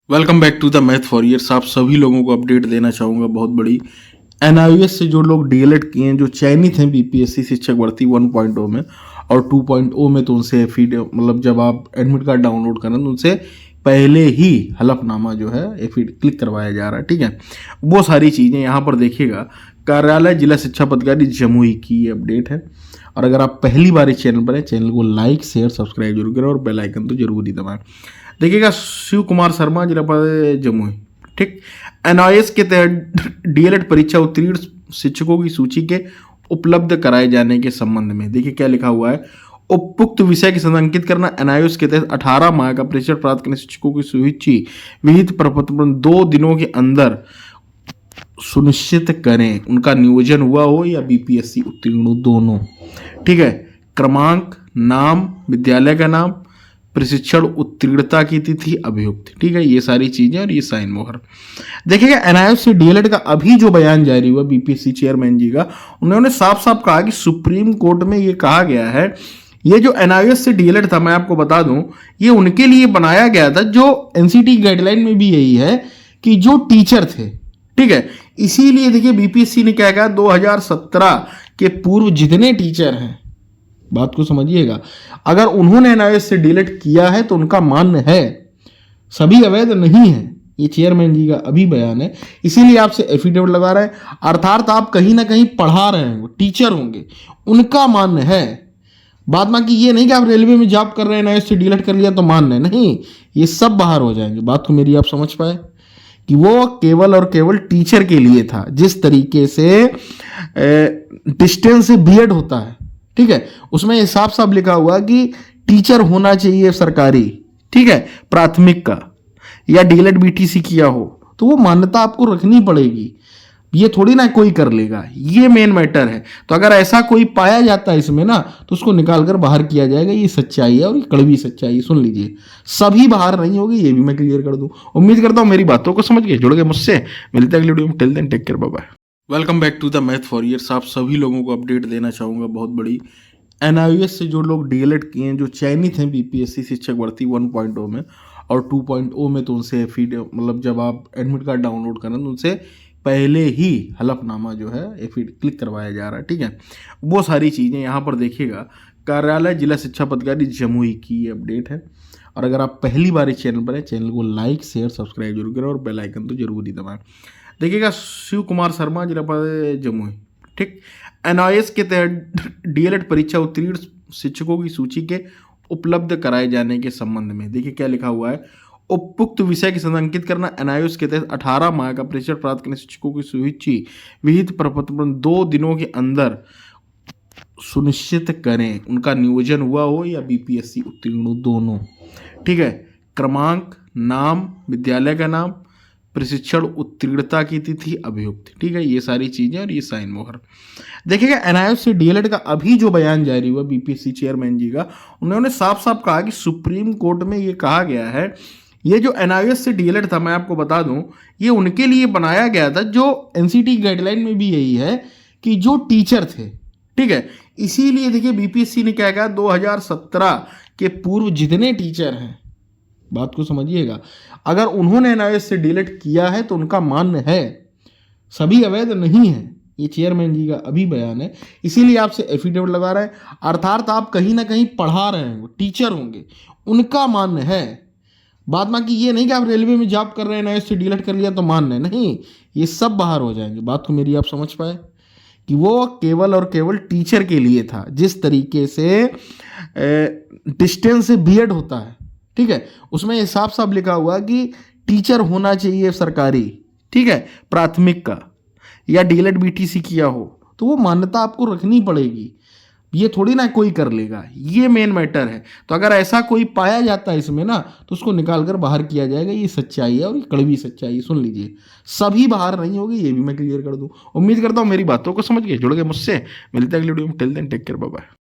Welcome back to the math for years. आप सभी लोगों को अपडेट देना चाहूँगा बहुत बड़ी। एनआईएस से जो लोग डीएलएड किए हैं, जो चयनित हैं बीपीएससी शिक्षक भर्ती 1.0 में और 2.0 में, तो उनसे फीड मतलब जब आप एडमिट कार्ड डाउनलोड करें तो उनसे पहले ही हलफनामा जो है एफिड क्लिक करवाया जा रहा है। ठीक है, वो सारी चीज़ें यहाँ पर देखिएगा। कार्यालय जिला शिक्षा पदाधिकारी जमुई की ये अपडेट है। और अगर आप पहली बार इस चैनल पर हैं, चैनल को लाइक शेयर सब्सक्राइब जरूर करें और बेल आइकन तो जरूर ही दबाएं। देखिएगा, शिव कुमार शर्मा, जिला पद जमुई। ठीक, एनआईएस के तहत डीएलएड परीक्षा उत्तीर्ण शिक्षकों की सूची के उपलब्ध कराए जाने के संबंध में देखिए क्या लिखा हुआ है। उपयुक्त विषय की संकेत करना। एनआईएस के तहत 18 माह का प्रशिक्षण प्राप्त करने शिक्षकों की सूची विहित प्रपत्र 2 दिनों के अंदर सुनिश्चित करें उनका नियोजन हुआ हो या बीपीएससी उत्तीर्ण हो, दोनों। ठीक है, क्रमांक, नाम, विद्यालय का नाम, प्रशिक्षण उत्तीर्णता की तिथि, अभियुक्त। ठीक है, ये सारी चीजें और ये साइन मोहर। देखिएगा, एनआईएस से डीएलएड का अभी जो बयान जारी हुआ बीपीएससी चेयरमैन जी का, उन्होंने साफ साफ कहा कि सुप्रीम कोर्ट में ये कहा गया है, ये जो एनआईएस से डीएलएड था, मैं आपको बता दूं, ये उनके लिए बनाया गया था जो एनसीटी गाइडलाइन में भी यही है कि जो टीचर थे। ठीक है, इसीलिए देखिए बीपीएससी ने क्या कहा, 2017 के पूर्व जितने टीचर हैं, बात को समझिएगा, अगर उन्होंने एनआईएस से डीएलएड किया है तो उनका मान्य है, सभी अवैध नहीं है। ये चेयरमैन जी का अभी बयान है, इसीलिए आपसे एफिडेविट लगा रहे हैं। अर्थात आप कहीं ना कहीं पढ़ा रहे हैं, टीचर होंगे, उनका मान्य है। बात बाकी ये नहीं कि आप रेलवे में जॉब कर रहे हैं, एनआईएस से डीएलएड कर लिया तो मान्य नहीं, ये सब बाहर हो जाएंगे। बात को मेरी आप समझ पाए कि वो केवल और केवल टीचर के लिए था। जिस तरीके से डिस्टेंस से बीएड होता है, ठीक है, उसमें साफ साफ लिखा हुआ कि टीचर होना चाहिए सरकारी, ठीक है, प्राथमिक का, या डीएलएड बीटीसी किया हो तो वो मान्यता आपको रखनी पड़ेगी। ये थोड़ी ना कोई कर लेगा, ये मेन मैटर है। तो अगर ऐसा कोई पाया जाता है इसमें ना, तो उसको निकाल कर बाहर किया जाएगा। ये सच्चाई है और ये कड़वी सच्चाई है, सुन लीजिए। सभी बाहर नहीं होगी, ये भी मैं क्लियर कर दूं। उम्मीद करता हूं मेरी बातों को समझ गए, जुड़ गए मुझसे। मिलते हैं अगले वीडियो में। Till then take care, bye bye. Welcome back to the math for years. आप सभी लोगों को अपडेट देना चाहूँगा बहुत बड़ी। एनआईएस से जो लोग डीएलएड किए हैं, जो चयनित हैं बीपीएससी शिक्षक भर्ती 1.0 में और 2.0 में, तो उनसे फीड मतलब जब आप एडमिट कार्ड डाउनलोड करें तो उनसे पहले ही हलफनामा जो है एफिड क्लिक करवाया जा रहा है। ठीक है, वो सारी चीज़ें यहाँ पर देखिएगा। कार्यालय जिला शिक्षा पदाधिकारी जमुई की ये अपडेट है। और अगर आप पहली बार इस चैनल पर हैं, चैनल को लाइक शेयर सब्सक्राइब जरूर करें और बेल आइकन तो जरूर ही दबाएं। देखिएगा, शिव कुमार शर्मा, जिला पद जमुई। ठीक, एनआईएस के तहत डीएलएड परीक्षा उत्तीर्ण शिक्षकों की सूची के उपलब्ध कराए जाने के संबंध में देखिए क्या लिखा हुआ है। उपयुक्त विषय की संकेत करना। एनआईएस के तहत 18 माह का प्रशिक्षण प्राप्त करने शिक्षकों की सूची विहित प्रपत्र 2 दिनों के अंदर सुनिश्चित करें उनका नियोजन हुआ हो या बीपीएससी उत्तीर्ण हो, दोनों। ठीक है, क्रमांक, नाम, विद्यालय का नाम, प्रशिक्षण उत्तीर्णता की तिथि, अभियुक्त। ठीक है, ये सारी चीजें और ये साइन मोहर। देखिएगा, एनआईएस से डीएलएड का अभी जो बयान जारी हुआ बीपीएससी चेयरमैन जी का, उन्होंने साफ साफ कहा कि सुप्रीम कोर्ट में ये कहा गया है, ये जो एनआईएस से डीएलएड था, मैं आपको बता दूं, ये उनके लिए बनाया गया था जो एनसीटी गाइडलाइन में भी यही है कि जो टीचर थे। ठीक है, इसीलिए देखिए बीपीएससी ने क्या कहा, 2017 के पूर्व जितने टीचर हैं, बात को समझिएगा, अगर उन्होंने एनआईएस से डीएलएड किया है तो उनका मान्य है, सभी अवैध नहीं है। ये चेयरमैन जी का अभी बयान है, इसीलिए आपसे एफिडेविट लगा रहे हैं। अर्थात आप कहीं ना कहीं पढ़ा रहे हैं, टीचर होंगे, उनका मान्य है। बात बाकी ये नहीं कि आप रेलवे में जॉब कर रहे हैं, एनआईएस से डीएलएड कर लिया तो मान्य नहीं, ये सब बाहर हो जाएंगे। बात को मेरी आप समझ पाए कि वो केवल और केवल टीचर के लिए था। जिस तरीके से डिस्टेंस से बीएड होता है, ठीक है, उसमें साफ साफ लिखा हुआ कि टीचर होना चाहिए सरकारी, ठीक है, प्राथमिक का, या डीएलएड बीटीसी किया हो तो वो मान्यता आपको रखनी पड़ेगी। ये थोड़ी ना कोई कर लेगा, ये मेन मैटर है। तो अगर ऐसा कोई पाया जाता है इसमें ना, तो उसको निकाल कर बाहर किया जाएगा। ये सच्चाई है और ये कड़वी सच्चाई है, सुन लीजिए। सभी बाहर नहीं होगी, ये भी मैं क्लियर कर दूं। उम्मीद करता हूं मेरी बातों को समझ गए, जुड़ गए मुझसे। मिलते हैं अगले वीडियो में। Till then take care, bye bye.